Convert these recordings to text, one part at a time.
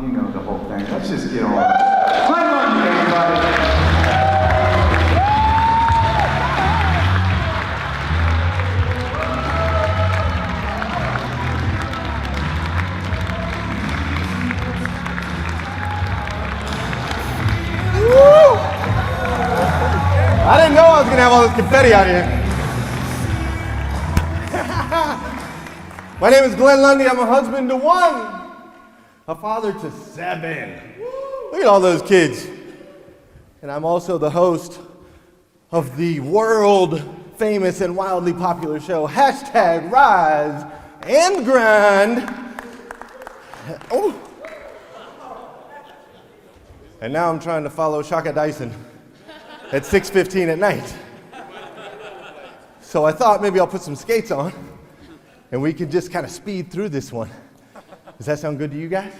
You know the whole thing. Let's just get on. Glenn Lundy, everybody. I didn't know I was going to have all this confetti out here. My name is Glenn Lundy. I'm a husband to one, a father to 7. Look at all those kids. And I'm also the host of the world famous and wildly popular show, #Rise and Grind. Oh. And now I'm trying to follow Shaka Dyson at 6:15 at night. So I thought maybe I'll put some skates on and we can just kind of speed through this one. Does that sound good to you guys?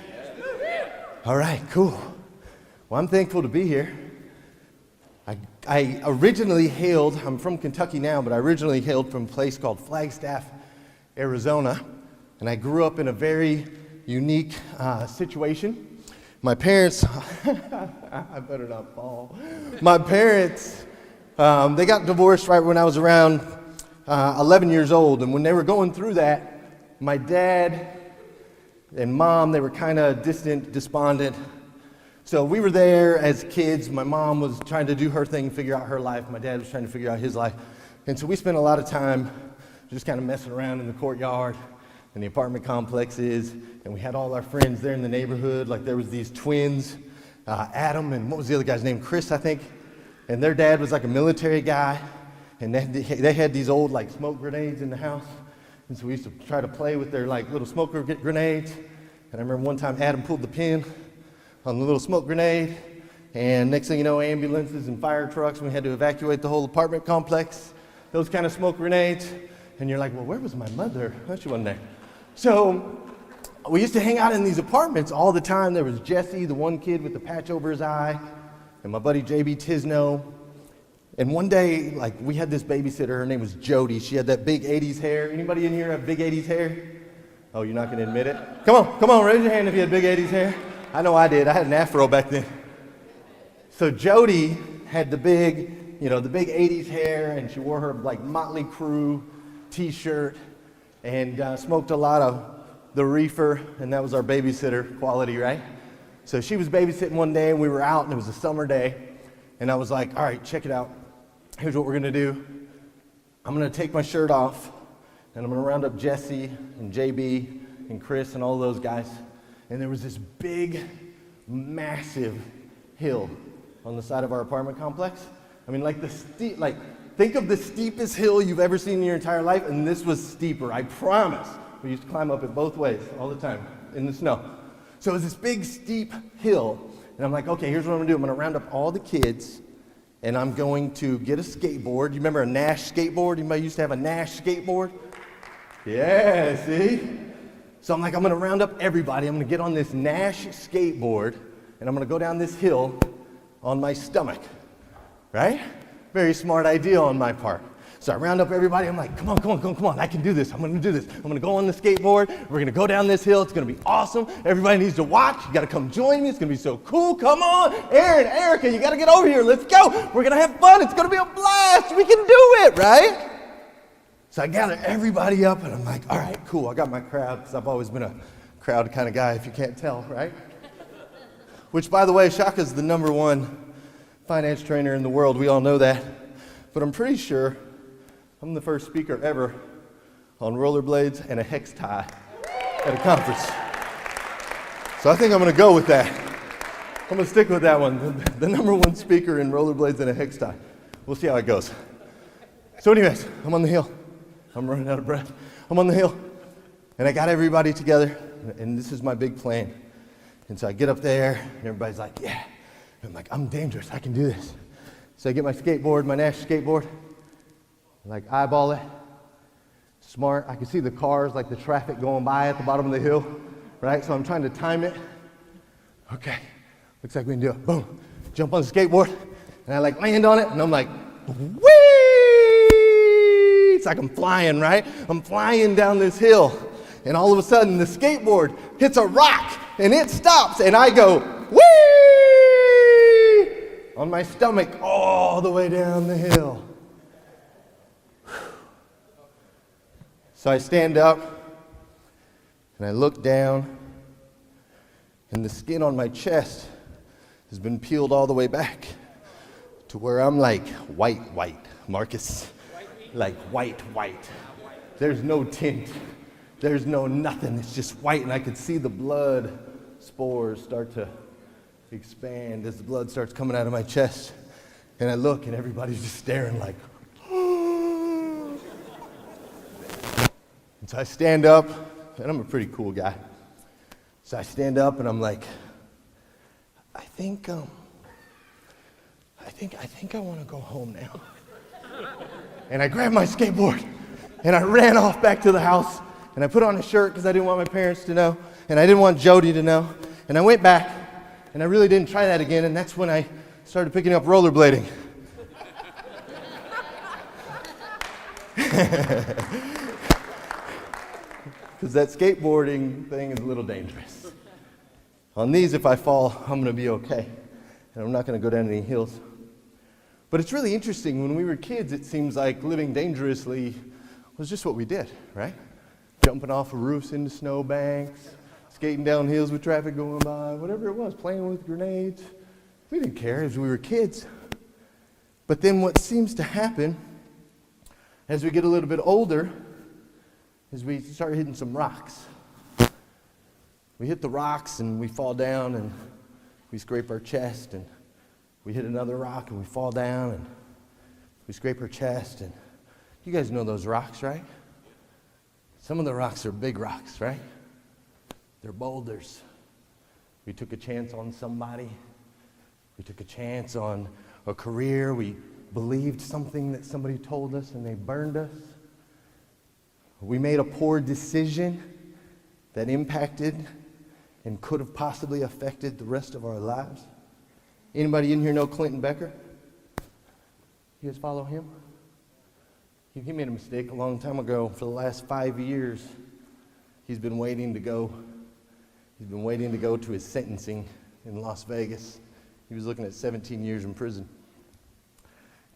All right, cool. Well, I'm thankful to be here. I originally hailed, I'm from Kentucky now, but I originally hailed from a place called Flagstaff, Arizona. And I grew up in a very unique situation. My parents, I better not fall. My parents, they got divorced right when I was around 11 years old. And when they were going through that, my dad and mom, they were kind of distant, despondent. So we were there as kids. My mom was trying to do her thing, figure out her life. My dad was trying to figure out his life. And so we spent a lot of time just kind of messing around in the courtyard and the apartment complexes, and we had all our friends there in the neighborhood. Like there was these twins, Adam and what was the other guy's name? Chris, I think. And their dad was like a military guy, and they had these old like smoke grenades in the house. And so we used to try to play with their like little smoke grenades. And I remember one time Adam pulled the pin on the little smoke grenade, and next thing you know, ambulances and fire trucks, and we had to evacuate the whole apartment complex. Those kind of smoke grenades. And you're like, well, where was my mother? Oh, she wasn't there. So we used to hang out in these apartments all the time. There was Jesse, the one kid with the patch over his eye, and my buddy JB Tisno. And one day, like, we had this babysitter. Her name was Jody. She had that big 80s hair. Anybody in here have big 80s hair? Oh, you're not going to admit it? Come on, raise your hand if you had big 80s hair. I know I did. I had an afro back then. So Jody had the big 80s hair, and she wore her, like, Motley Crue t-shirt, and smoked a lot of the reefer, and that was our babysitter quality, right? So she was babysitting one day, and we were out, and it was a summer day, and I was like, all right, check it out. Here's what we're gonna do. I'm gonna take my shirt off, and I'm gonna round up Jesse and JB and Chris and all those guys, and there was this big, massive hill on the side of our apartment complex. I mean, like think of the steepest hill you've ever seen in your entire life, and this was steeper, I promise. We used to climb up it both ways all the time in the snow. So it was this big, steep hill, and I'm like, okay, here's what I'm gonna do. I'm gonna round up all the kids, and I'm going to get a skateboard. You remember a Nash skateboard? Anybody used to have a Nash skateboard? Yeah, see? So I'm like, I'm gonna round up everybody. I'm gonna get on this Nash skateboard, and I'm gonna go down this hill on my stomach, right? Very smart idea on my part. So I round up everybody. I'm like, come on. I can do this. I'm going to do this. I'm going to go on the skateboard. We're going to go down this hill. It's going to be awesome. Everybody needs to watch. You got to come join me. It's going to be so cool. Come on. Aaron, Erica, you got to get over here. Let's go. We're going to have fun. It's going to be a blast. We can do it, right? So I gather everybody up, and I'm like, all right, cool. I got my crowd, because I've always been a crowd kind of guy, if you can't tell, right? Which, by the way, Shaka's the #1 finance trainer in the world. We all know that. But I'm pretty sure I'm the first speaker ever on rollerblades and a hex tie at a conference. So I think I'm going to go with that. I'm going to stick with that one. The #1 speaker in rollerblades and a hex tie. We'll see how it goes. So anyways, I'm on the hill. I'm running out of breath. I'm on the hill. And I got everybody together. And this is my big plan. And so I get up there, and everybody's like, yeah. I'm like, I'm dangerous, I can do this. So I get my skateboard, my Nash skateboard, like eyeball it, smart. I can see the cars, like the traffic going by at the bottom of the hill, right? So I'm trying to time it. Okay, looks like we can do it. Boom, jump on the skateboard, and I like land on it, and I'm like, whee! It's like I'm flying, right? I'm flying down this hill, and all of a sudden the skateboard hits a rock. and it stops, and I go, whee! On my stomach all the way down the hill. So I stand up, and I look down, and the skin on my chest has been peeled all the way back to where I'm like white, Marcus. Like white. There's no tint. There's no nothing. It's just white, and I could see the blood spores start to expand as the blood starts coming out of my chest. And I look, and everybody's just staring like, and so I stand up, and I'm a pretty cool guy. So I stand up, and I'm like, I think I want to go home now. And I grabbed my skateboard, and I ran off back to the house, and I put on a shirt because I didn't want my parents to know, and I didn't want Jody to know. And I went back, and I really didn't try that again, and that's when I started picking up rollerblading. Because that skateboarding thing is a little dangerous. On these, if I fall, I'm going to be okay, and I'm not going to go down any hills. But it's really interesting. When we were kids, it seems like living dangerously was just what we did, right? Jumping off of roofs into snowbanks, skating down hills with traffic going by, whatever it was, playing with grenades. We didn't care as we were kids. But then what seems to happen as we get a little bit older is we start hitting some rocks. We hit the rocks and we fall down and we scrape our chest, and we hit another rock and we fall down and we scrape our chest. And you guys know those rocks, right? Some of the rocks are big rocks, right? They're boulders. We took a chance on somebody. We took a chance on a career. We believed something that somebody told us and they burned us. We made a poor decision that impacted and could have possibly affected the rest of our lives. Anybody in here know Clinton Becker? You guys follow him? He made a mistake a long time ago. For the last 5 years, he's been waiting to go to his sentencing in Las Vegas. He was looking at 17 years in prison.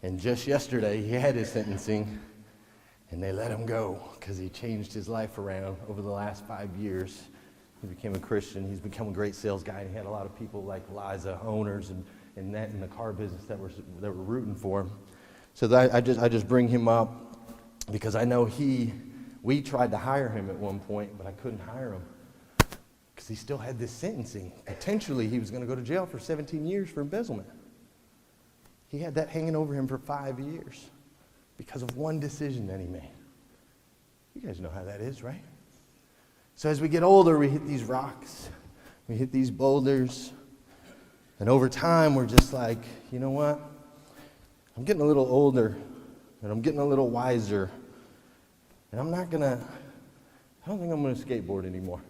And just yesterday, he had his sentencing, and they let him go because he changed his life around over the last 5 years. He became a Christian. He's become a great sales guy, and he had a lot of people like Liza, owners, and that in the car business that were rooting for him. So I just bring him up because I know we tried to hire him at one point, but I couldn't hire him because he still had this sentencing. Potentially, he was going to go to jail for 17 years for embezzlement. He had that hanging over him for 5 years because of one decision that he made. You guys know how that is, right? So as we get older, we hit these rocks, we hit these boulders, and over time, we're just like, you know what? I'm getting a little older, and I'm getting a little wiser, and I don't think I'm gonna skateboard anymore.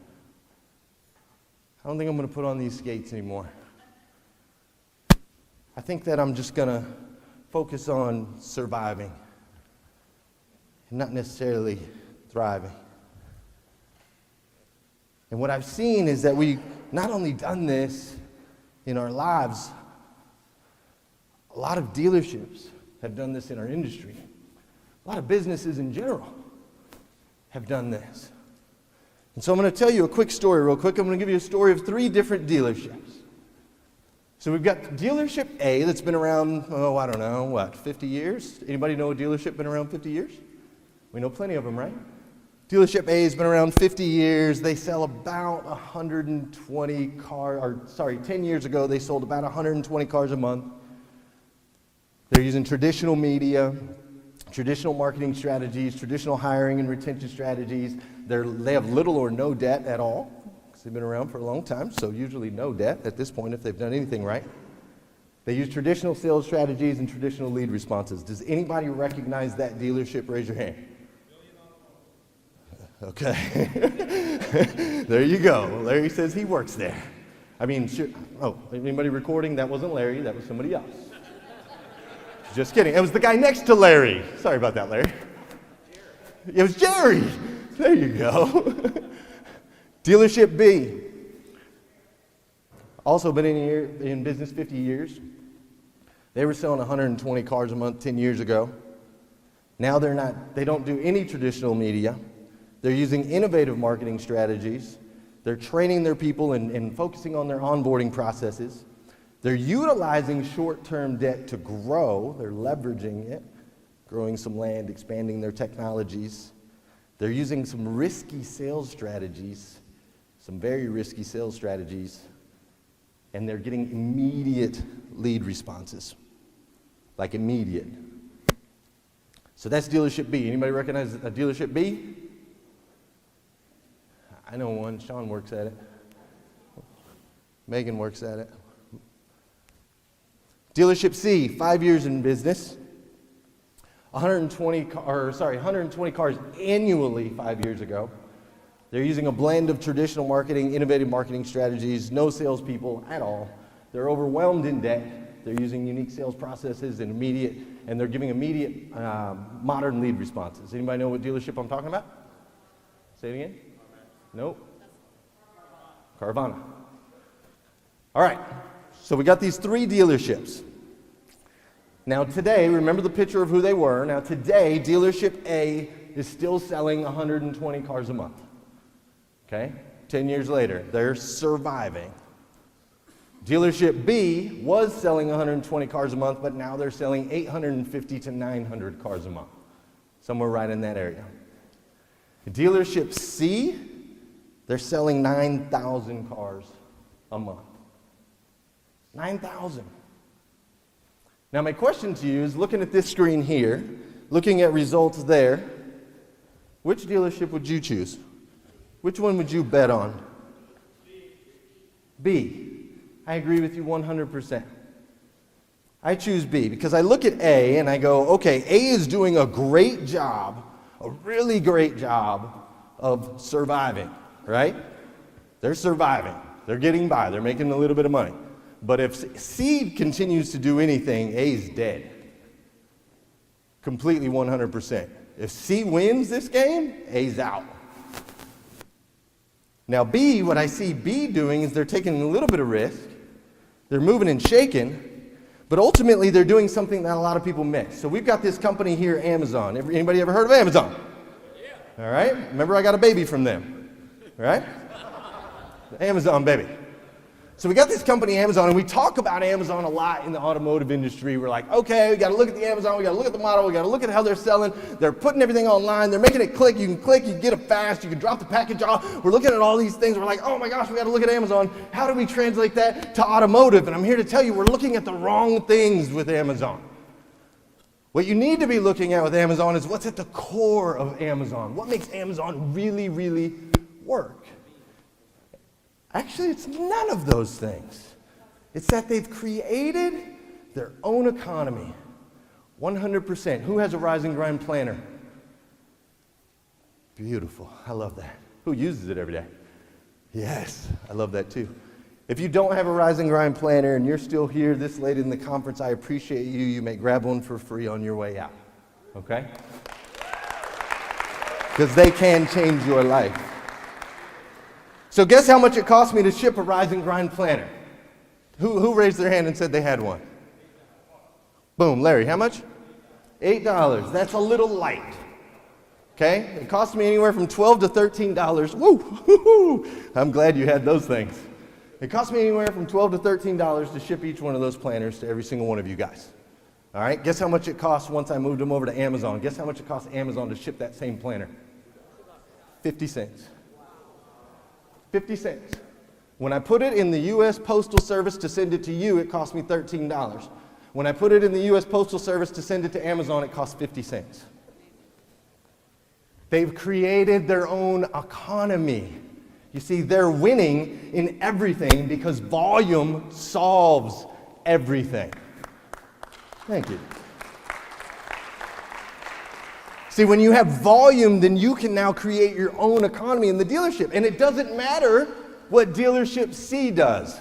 I don't think I'm gonna put on these skates anymore. I think that I'm just gonna focus on surviving, and not necessarily thriving. And what I've seen is that we not only done this in our lives, a lot of dealerships have done this in our industry. A lot of businesses in general have done this. And so I'm going to tell you a quick story real quick. I'm going to give you a story of 3 different dealerships. So we've got dealership A that's been around, 50 years? Anybody know a dealership been around 50 years? We know plenty of them, right? Dealership A has been around 50 years. They sell about 120 cars, 10 years ago they sold about 120 cars a month. They're using traditional media, traditional marketing strategies, traditional hiring and retention strategies. They have little or no debt at all, because they've been around for a long time, so usually no debt at this point if they've done anything right. They use traditional sales strategies and traditional lead responses. Does anybody recognize that dealership? Raise your hand. Okay. There you go. Larry says he works there. Anybody recording? That wasn't Larry, that was somebody else. Just kidding. It was the guy next to Larry. Sorry about that, Larry. It was Jerry. There you go. Dealership B. Also been in business 50 years. They were selling 120 cars a month 10 years ago. Now they don't do any traditional media. They're using innovative marketing strategies. They're training their people and focusing on their onboarding processes. They're utilizing short-term debt to grow. They're leveraging it, growing some land, expanding their technologies. They're using some risky sales strategies, some very risky sales strategies, and they're getting immediate lead responses, like immediate. So that's dealership B. Anybody recognize a dealership B? I know one. Sean works at it. Megan works at it. Dealership C, 5 years in business. 120 cars annually 5 years ago. They're using a blend of traditional marketing, innovative marketing strategies, no salespeople at all. They're overwhelmed in debt. They're using unique sales processes and they're giving immediate modern lead responses. Anybody know what dealership I'm talking about? Say it again. Nope. Carvana. All right. So we got these 3 dealerships. Now today, remember the picture of who they were. Now today, dealership A is still selling 120 cars a month. Okay? 10 years later, they're surviving. Dealership B was selling 120 cars a month, but now they're selling 850 to 900 cars a month. Somewhere right in that area. Dealership C, they're selling 9,000 cars a month. 9,000. Now my question to you is, looking at this screen here, looking at results there, which dealership would you choose? Which one would you bet on? B. I agree with you 100%. I choose B because I look at A and I go, okay, A is doing a great job, a really great job of surviving, right? They're surviving. They're getting by. They're making a little bit of money. But if C continues to do anything, A's dead. Completely 100%. If C wins this game, A's out. Now B, what I see B doing is they're taking a little bit of risk. They're moving and shaking, but ultimately they're doing something that a lot of people miss. So we've got this company here, Amazon. Anybody ever heard of Amazon? Yeah. All right? Remember I got a baby from them, right? The Amazon baby. So we got this company, Amazon, and we talk about Amazon a lot in the automotive industry. We're like, okay, we got to look at the Amazon, we got to look at the model, we got to look at how they're selling. They're putting everything online. They're making it click. You can get it fast. You can drop the package off. We're looking at all these things. We're like, oh my gosh, we got to look at Amazon. How do we translate that to automotive? And I'm here to tell you, we're looking at the wrong things with Amazon. What you need to be looking at with Amazon is what's at the core of Amazon. What makes Amazon really, really work? Actually, it's none of those things. It's that they've created their own economy. 100%. Who has a rise and grind planner? Beautiful. I love that. Who uses it every day? Yes, I love that too. If you don't have a rise and grind planner and you're still here this late in the conference, I appreciate you. You may grab one for free on your way out. Okay? Because they can change your life. So guess how much it cost me to ship a rise and grind planner? Who raised their hand and said they had one? Boom, Larry, how much? $8. That's a little light. Okay? It cost me anywhere from $12 to $13. Woo! I'm glad you had those things. It cost me anywhere from $12 to $13 to ship each one of those planners to every single one of you guys. All right? Guess how much it cost once I moved them over to Amazon? Guess how much it cost Amazon to ship that same planner? 50 cents. 50 cents. When I put it in the U.S. Postal Service to send it to you, it cost me $13. When I put it in the U.S. Postal Service to send it to Amazon, it cost 50 cents. They've created their own economy. You see, they're winning in everything because volume solves everything. Thank you. See, when you have volume, then you can now create your own economy in the dealership. And it doesn't matter what dealership C does.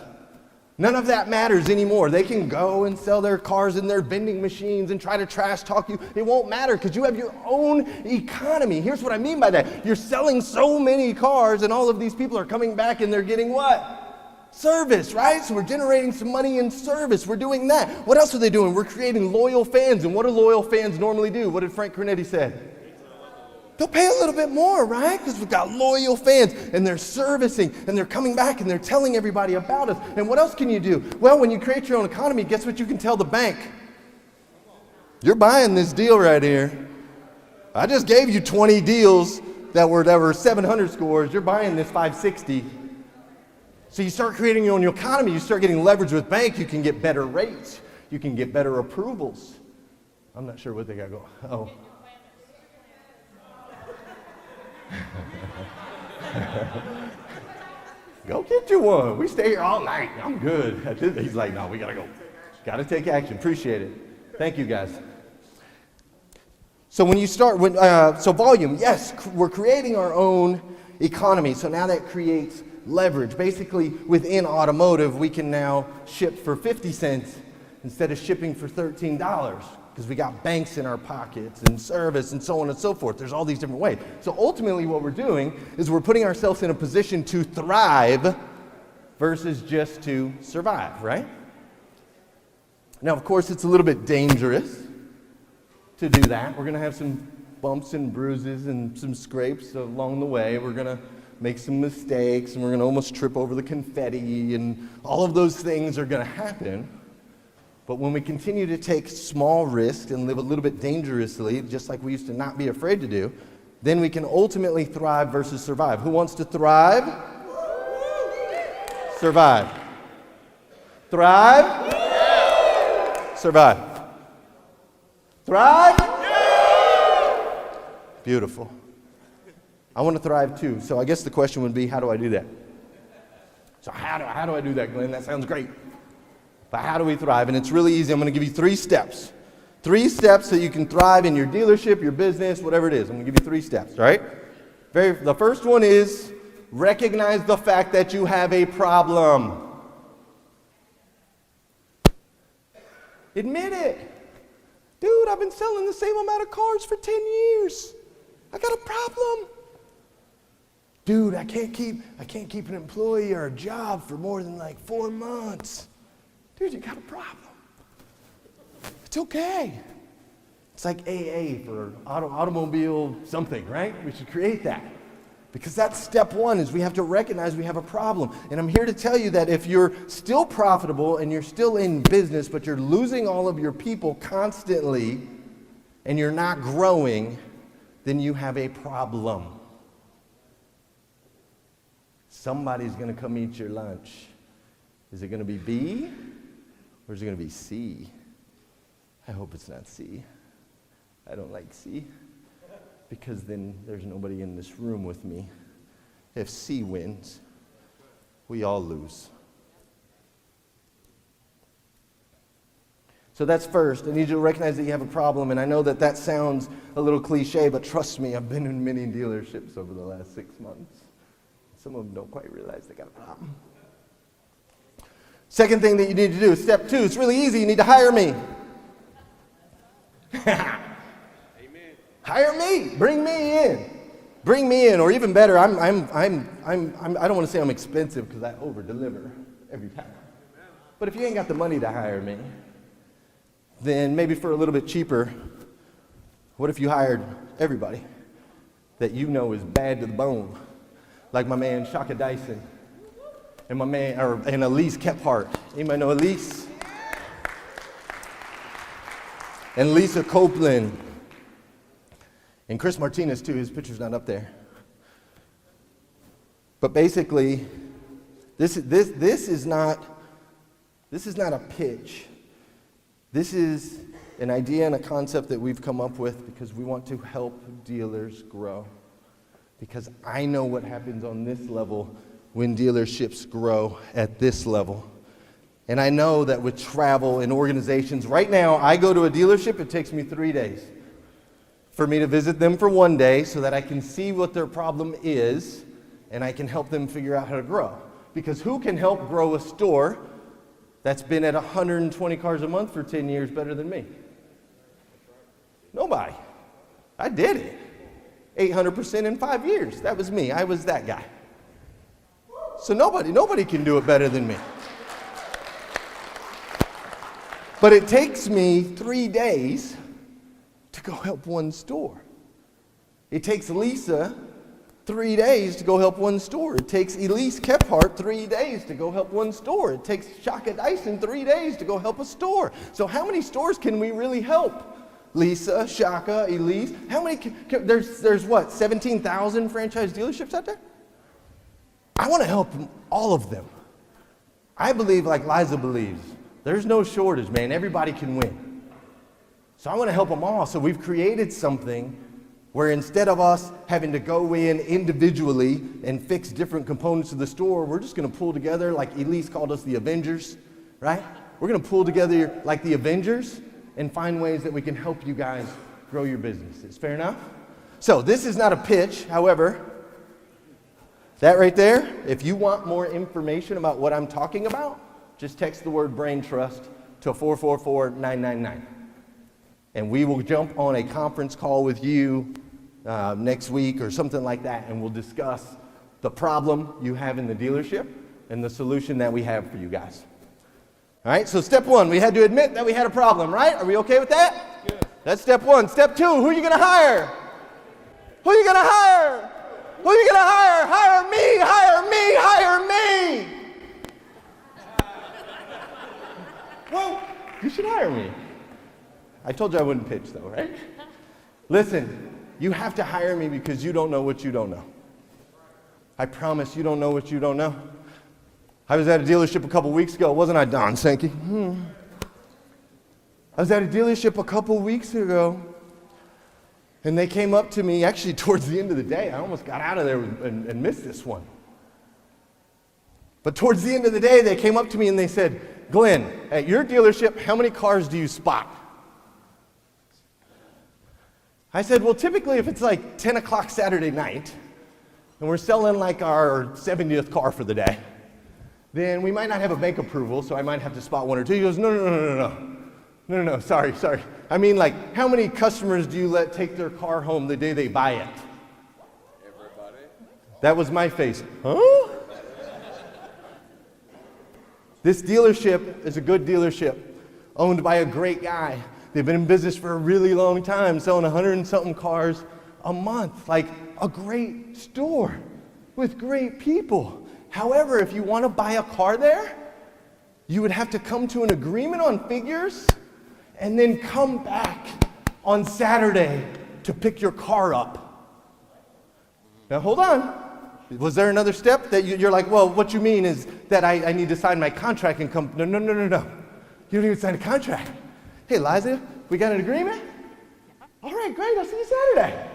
None of that matters anymore. They can go and sell their cars in their vending machines and try to trash talk you. It won't matter because you have your own economy. Here's what I mean by that. You're selling so many cars and all of these people are coming back and they're getting what? Service, right? So we're generating some money in service. We're doing that. What else are they doing? We're creating loyal fans. And what do loyal fans normally do? What did Frank Cornetti say? They'll pay a little bit more, right? Because we've got loyal fans, and they're servicing, and they're coming back, and they're telling everybody about us. And what else can you do? Well, when you create your own economy, guess what you can tell the bank? You're buying this deal right here. I just gave you 20 deals that were 700 scores. You're buying this 560. So you start creating your own economy. You start getting leverage with bank. You can get better rates. You can get better approvals. I'm not sure what they got going. Oh. Go get you one. We stay here all night. I'm good. He's like, no, we gotta go. Gotta take action. Appreciate it. Thank you, guys. So when you start, so volume, yes, we're creating our own economy. So now that creates leverage. Basically, within automotive, we can now ship for 50 cents instead of shipping for $13. Because we got banks in our pockets and service and so on and so forth. There's all these different ways. So ultimately what we're doing is we're putting ourselves in a position to thrive versus just to survive, right? Now, of course, it's a little bit dangerous to do that. We're going to have some bumps and bruises and some scrapes along the way. We're going to make some mistakes, and we're going to almost trip over the confetti, and all of those things are going to happen. But when we continue to take small risks and live a little bit dangerously, just like we used to not be afraid to do, then we can ultimately thrive versus survive. Who wants to thrive? Survive. Thrive? Survive. Thrive? Beautiful. I want to thrive too. So I guess the question would be, how do I do that? So how do I do that, Glenn? That sounds great. But how do we thrive? And it's really easy. I'm going to give you 3 steps. 3 steps so you can thrive in your dealership, your business, whatever it is. I'm going to give you 3 steps, right? The first one is recognize the fact that you have a problem. Admit it. Dude, I've been selling the same amount of cars for 10 years. I got a problem. Dude, I can't keep an employee or a job for more than like 4 months. Dude, you got a problem. It's okay. It's like AA for automobile something, right? We should create that. Because that's step 1, is we have to recognize we have a problem. And I'm here to tell you that if you're still profitable and you're still in business, but you're losing all of your people constantly and you're not growing, then you have a problem. Somebody's going to come eat your lunch. Is it going to be B? Or is it going to be C? I hope it's not C. I don't like C. Because then there's nobody in this room with me. If C wins, we all lose. So that's first. I need you to recognize that you have a problem. And I know that that sounds a little cliche, but trust me, I've been in many dealerships over the last 6 months. Some of them don't quite realize they got a problem. Second thing that you need to do, step 2, it's really easy. You need to hire me. Amen. Hire me. Bring me in. Bring me in, or even better, I don't want to say I'm expensive because I over-deliver every time. But if you ain't got the money to hire me, then maybe for a little bit cheaper, what if you hired everybody that you know is bad to the bone, like my man Shaka Dyson? And my man, and Elise Kephart. Anybody know Elise? And Lisa Copeland. And Chris Martinez too, his picture's not up there. But basically, this is not a pitch. This is an idea and a concept that we've come up with because we want to help dealers grow. Because I know what happens on this level when dealerships grow at this level. And I know that with travel and organizations, right now I go to a dealership, it takes me 3 days for me to visit them for 1 day so that I can see what their problem is and I can help them figure out how to grow. Because who can help grow a store that's been at 120 cars a month for 10 years better than me? Nobody. I did it. 800% in 5 years. That was me. I was that guy. So nobody can do it better than me. But it takes me 3 days to go help one store. It takes Lisa 3 days to go help one store. It takes Elise Kephart 3 days to go help one store. It takes Shaka Dyson 3 days to go help a store. So how many stores can we really help? Lisa, Shaka, Elise, how many, there's what, 17,000 franchise dealerships out there? I want to help all of them. I believe like Liza believes. There's no shortage, man. Everybody can win. So I want to help them all. So we've created something where instead of us having to go in individually and fix different components of the store, we're just going to pull together, like Elise called us the Avengers, right? We're going to pull together like the Avengers and find ways that we can help you guys grow your businesses. Fair enough? So this is not a pitch. However, that right there, if you want more information about what I'm talking about, just text the word Brain Trust to 444-999. And we will jump on a conference call with you next week or something like that, and we'll discuss the problem you have in the dealership and the solution that we have for you guys. All right, so step one, we had to admit that we had a problem, right? Are we okay with that? Good. That's step one. Step two, who are you going to hire? Who are you going to hire? Who are you going to hire? Hire me, hire me, hire me. Well, you should hire me. I told you I wouldn't pitch though, right? Listen, you have to hire me because you don't know what you don't know. I promise you don't know what you don't know. I was at a dealership a couple weeks ago, wasn't I, Don Sankey? I was at a dealership a couple weeks ago, and they came up to me, actually towards the end of the day. I almost got out of there and missed this one. But towards the end of the day, they came up to me and they said, Glenn, at your dealership, how many cars do you spot? I said, well, typically if it's like 10 o'clock Saturday night, and we're selling like our 70th car for the day, then we might not have a bank approval, so I might have to spot one or two. He goes, no, sorry. I mean, like, how many customers do you let take their car home the day they buy it? Everybody. That was my face. Huh? This dealership is a good dealership, owned by a great guy. They've been in business for a really long time, selling 100 and something cars a month. Like a great store with great people. However, if you want to buy a car there, you would have to come to an agreement on figures and then come back on Saturday to pick your car up. Now hold on. Was there another step that you're like, well, what you mean is that I need to sign my contract and come? No. You don't even sign a contract. Hey, Liza, we got an agreement? All right, great, I'll see you Saturday.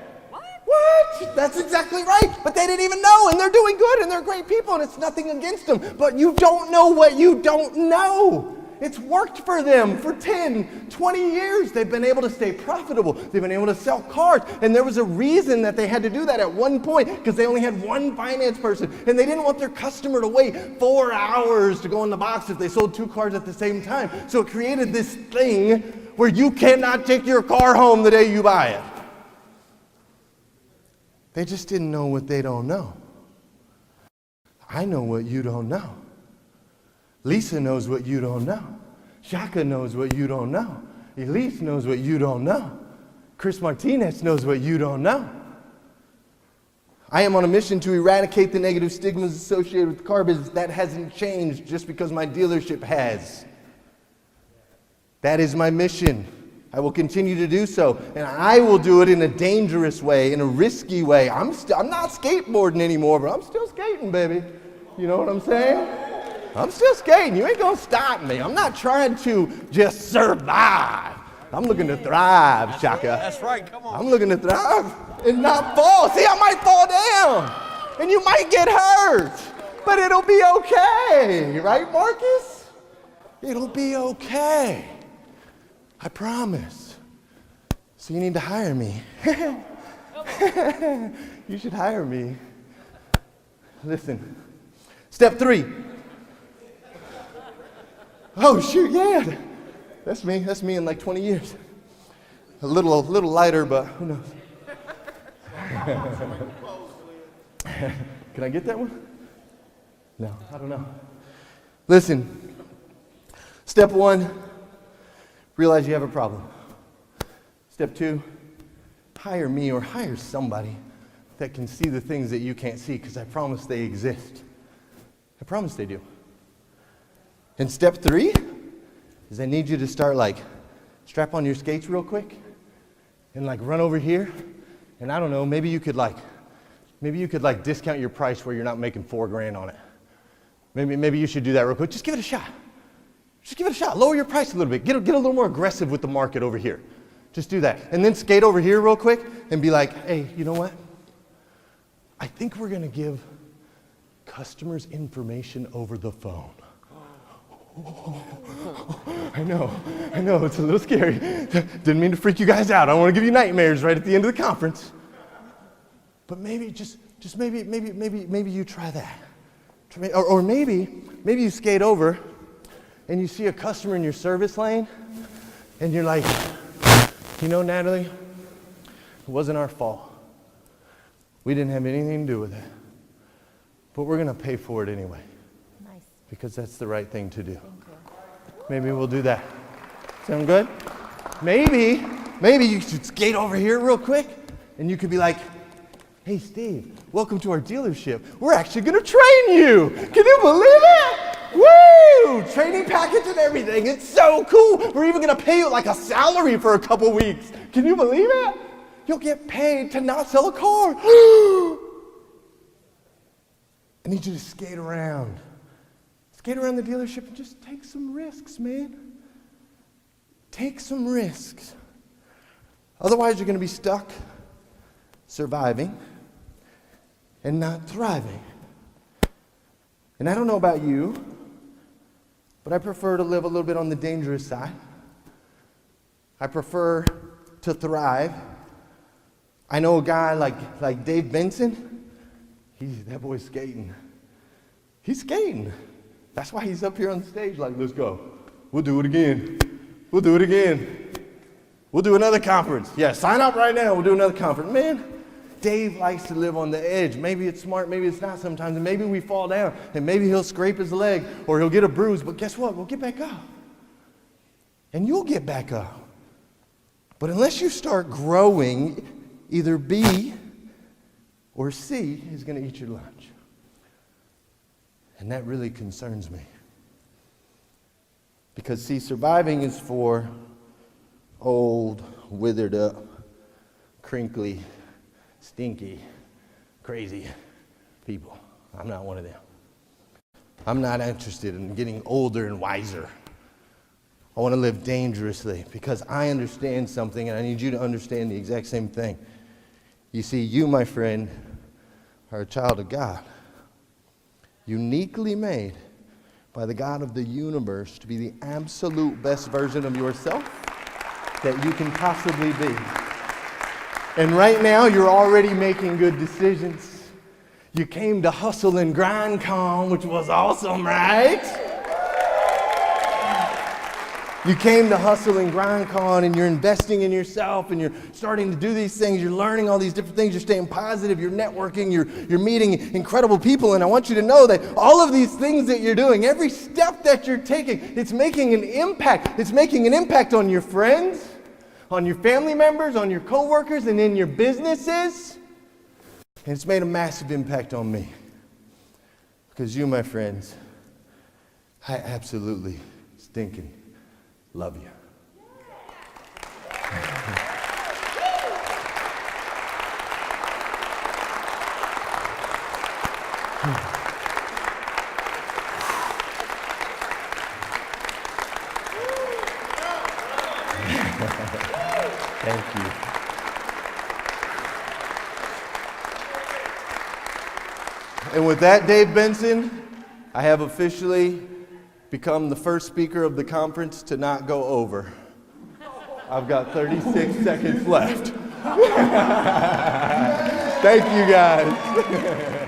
What? That's exactly right. But they didn't even know, and they're doing good, and they're great people, and it's nothing against them. But you don't know what you don't know. It's worked for them for 10, 20 years. They've been able to stay profitable. They've been able to sell cars. And there was a reason that they had to do that at one point, because they only had one finance person. And they didn't want their customer to wait 4 hours to go in the box if they sold 2 cars at the same time. So it created this thing where you cannot take your car home the day you buy it. They just didn't know what they don't know. I know what you don't know. Lisa knows what you don't know. Shaka knows what you don't know. Elise knows what you don't know. Chris Martinez knows what you don't know. I am on a mission to eradicate the negative stigmas associated with the car business. That hasn't changed just because my dealership has. That is my mission. I will continue to do so, and I will do it in a dangerous way, in a risky way. I'm not skateboarding anymore, but I'm still skating, baby. You know what I'm saying? I'm still skating. You ain't gonna stop me. I'm not trying to just survive. I'm looking to thrive, Shaka. That's right, come on. I'm looking to thrive and not fall. See, I might fall down, and you might get hurt, but it'll be okay, right, Marcus? It'll be okay. I promise. So you need to hire me. You should hire me. Listen. Step 3. Oh, shoot, yeah. That's me in like 20 years. A little lighter, but who knows. Can I get that one? No, I don't know. Listen, step 1, realize you have a problem. Step 2, hire me or hire somebody that can see the things that you can't see, because I promise they exist. I promise they do. And step 3 is I need you to start strap on your skates real quick and run over here. And I don't know, maybe you could discount your price where you're not making $4,000 on it. Maybe you should do that real quick. Just give it a shot. Just give it a shot. Lower your price a little bit. Get a little more aggressive with the market over here. Just do that. And then skate over here real quick and be like, hey, you know what? I think we're going to give customers information over the phone. I know, it's a little scary. Didn't mean to freak you guys out. I don't want to give you nightmares right at the end of the conference. But maybe, just maybe you try that. Or maybe you skate over and you see a customer in your service lane and you're like, you know, Natalie, it wasn't our fault. We didn't have anything to do with it. But we're going to pay for it anyway. Nice. Because that's the right thing to do. Thank you. Maybe we'll do that. Sound good? Maybe you should skate over here real quick and you could be like, hey, Steve, welcome to our dealership. We're actually going to train you. Can you believe it? Woo! Training package and everything. It's so cool. We're even going to pay you a salary for a couple weeks. Can you believe it? You'll get paid to not sell a car. I need you to skate around. Skate around the dealership and just take some risks, man. Take some risks. Otherwise, you're going to be stuck surviving and not thriving. And I don't know about you, but I prefer to live a little bit on the dangerous side. I prefer to thrive. I know a guy like Dave Benson. That boy's skating. He's skating. That's why he's up here on the stage let's go. We'll do it again. We'll do it again. We'll do another conference. Yeah, sign up right now. We'll do another conference. Man, Dave likes to live on the edge. Maybe it's smart, maybe it's not sometimes. And maybe we fall down, and maybe he'll scrape his leg, or he'll get a bruise. But guess what? We'll get back up. And you'll get back up. But unless you start growing, either B or C is going to eat your lunch. And that really concerns me. Because, see, surviving is for old, withered up, crinkly, stinky, crazy people. I'm not one of them. I'm not interested in getting older and wiser. I want to live dangerously because I understand something, and I need you to understand the exact same thing. You see, you, my friend, are a child of God, uniquely made by the God of the universe to be the absolute best version of yourself that you can possibly be. And right now, you're already making good decisions. You came to Hustle and Grind Con, which was awesome, right? You came to Hustle and Grind Con, and you're investing in yourself, and you're starting to do these things. You're learning all these different things. You're staying positive. You're networking. You're meeting incredible people. And I want you to know that all of these things that you're doing, every step that you're taking, it's making an impact. It's making an impact on your friends, on your family members, on your coworkers, and in your businesses. And it's made a massive impact on me. Because you, my friends, I absolutely stinking love you. Thank you. And with that, Dave Benson, I have officially become the first speaker of the conference to not go over. I've got 36 seconds left. Thank you, guys.